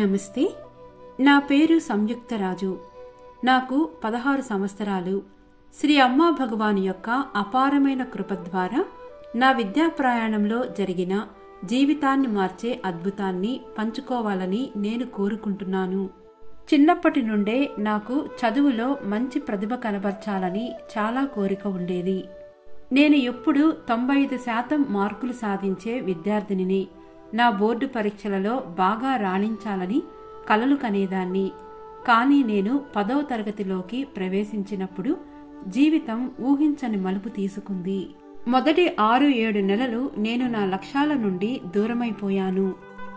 నమస్తే. నా పేరు సంయుక్తరాజు. నాకు 16 సంవత్సరాలు. శ్రీ అమ్మా భగవాను యొక్క అపారమైన కృప ద్వారా నా విద్యా ప్రయాణంలో జరిగిన జీవితాన్ని మార్చే అద్భుతాన్ని పంచుకోవాలని నేను కోరుకుంటున్నాను. చిన్నప్పటి నుండే నాకు చదువులో మంచి ప్రతిభ కనబర్చాలని చాలా కోరిక ఉండేది. నేను ఎప్పుడూ 95% మార్కులు సాధించే విద్యార్థినిని. నా బోర్డు పరీక్షలలో బాగా రాణించాలని కలలు కనేదాన్ని. కానీ నేను 10వ తరగతిలోకి ప్రవేశించినప్పుడు జీవితం ఊహించని మలుపు తీసుకుంది. మొదటి 6-7 నెలలు నేను నా లక్ష్యాల నుండి దూరమైపోయాను.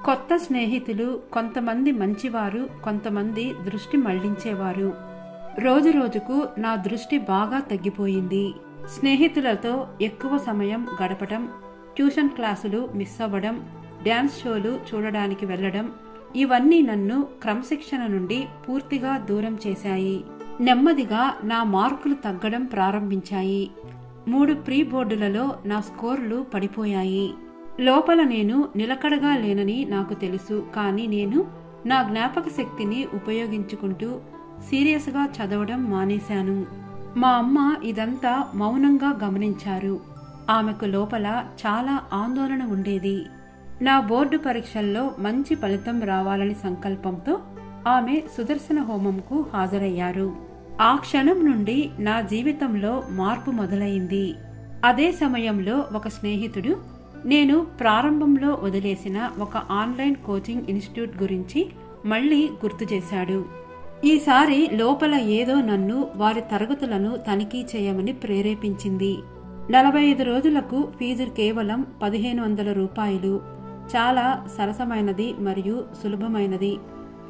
కొత్త స్నేహితులు, కొంతమంది మంచివారు, కొంతమంది దృష్టి మళ్లించేవారు. రోజురోజుకు నా దృష్టి బాగా తగ్గిపోయింది. స్నేహితులతో ఎక్కువ సమయం గడపడం, ట్యూషన్ క్లాసులు మిస్ అవ్వడం, డ్యాన్స్ షోలు చూడడానికి వెళ్లడం, ఇవన్నీ నన్ను క్రమశిక్షణ నుండి పూర్తిగా దూరం చేశాయి. నెమ్మదిగా నా మార్కులు తగ్గడం ప్రారంభించాయి. 3 ప్రీ బోర్డులలో నా స్కోర్లు పడిపోయాయి. లోపల నేను నిలకడగా లేనని నాకు తెలుసు. కానీ నేను నా జ్ఞాపక శక్తిని ఉపయోగించుకుంటూ సీరియస్గా చదవడం మానేశాను. మా అమ్మ ఇదంతా మౌనంగా గమనించారు. ఆమెకు లోపల చాలా ఆందోళన ఉండేది. నా బోర్డు పరీక్షల్లో మంచి ఫలితం రావాలని సంకల్పంతో ఆమె సుదర్శన హోమంకు హాజరయ్యారు. ఆ క్షణం నుండి నా జీవితంలో మార్పు మొదలైంది. అదే సమయంలో ఒక స్నేహితుడు నేను ప్రారంభంలో వదిలేసిన ఒక ఆన్లైన్ కోచింగ్ ఇన్స్టిట్యూట్ గురించి మళ్లీ గుర్తు చేశాడు. ఈసారి లోపల ఏదో నన్ను, వారి తరగతులను తనిఖీ చేయమని ప్రేరేపించింది. 45 రోజులకు ఫీజు కేవలం 1500 రూపాయలు. చాలా సరసమైనది మరియు సులభమైనది.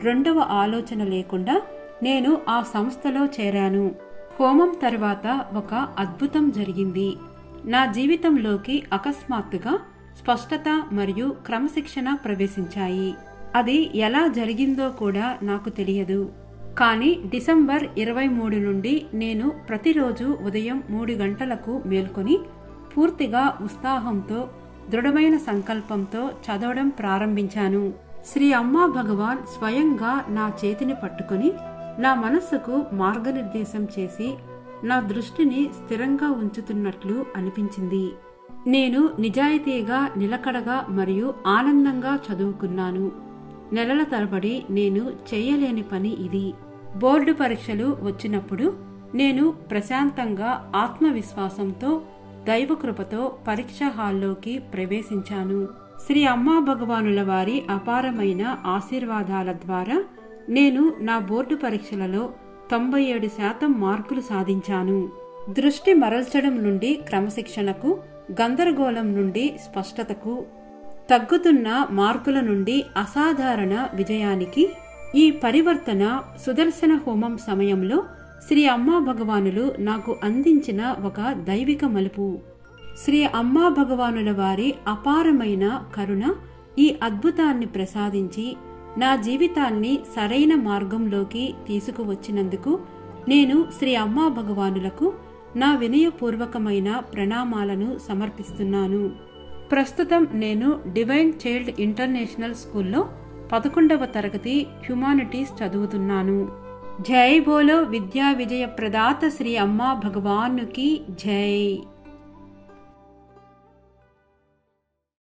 రెండవ ఆలోచన లేకుండా నేను ఆ సంస్థలో చేరాను. హోమం తర్వాత ఒక అద్భుతం జరిగింది. నా జీవితంలోకి అకస్మాత్తుగా స్పష్టత మరియు క్రమశిక్షణ ప్రవేశించాయి. అది ఎలా జరిగిందో కూడా నాకు తెలియదు. కానీ డిసెంబర్ 23 నుండి నేను ప్రతిరోజు ఉదయం 3 గంటలకు మేల్కొని పూర్తిగా ఉత్సాహంతో, దృఢమైన సంకల్పంతో చదవడం ప్రారంభించాను. శ్రీ అమ్మా భగవాన్ స్వయంగా నా చేతిని పట్టుకుని నా మనస్సుకు మార్గనిర్దేశం చేసి నా దృష్టిని స్థిరంగా ఉంచుతున్నట్లు అనిపించింది. నేను నిజాయితీగా, నిలకడగా మరియు ఆనందంగా చదువుకున్నాను. నెలల తరబడి నేను చేయలేని పని ఇది. బోర్డు పరీక్షలు వచ్చినప్పుడు నేను ప్రశాంతంగా, ఆత్మవిశ్వాసంతో, దైవకృపతో పరీక్షా హాల్లోకి ప్రవేశించాను. శ్రీ అమ్మా భగవానుల వారి అపారమైన ఆశీర్వాదాల ద్వారా నేను నా బోర్డు పరీక్షలలో 97% మార్కులు సాధించాను. దృష్టి మరల్చడం నుండి క్రమశిక్షణకు, గందరగోళం నుండి స్పష్టతకు, తగ్గుతున్న మార్కుల నుండి అసాధారణ విజయానికి ఈ పరివర్తన సుదర్శన హోమం సమయంలో శ్రీ అమ్మా భగవానులు నాకు అందించిన ఒక దైవిక మలుపు. శ్రీ అమ్మా భగవానుల వారి అపారమైన కరుణ ఈ అద్భుతాన్ని ప్రసాదించి నా జీవితాన్ని సరైన మార్గంలోకి తీసుకువచ్చినందుకు నేను శ్రీ అమ్మా భగవానులకు నా వినయపూర్వకమైన ప్రణామాలను సమర్పిస్తున్నాను. ప్రస్తుతం నేను డివైన్ చైల్డ్ ఇంటర్నేషనల్ స్కూల్లో 11వ తరగతి హ్యుమానిటీస్ చదువుతున్నాను. జై బోలో విద్యా విజయ ప్రదాత శ్రీ అమ్మా భగవానుకి జై.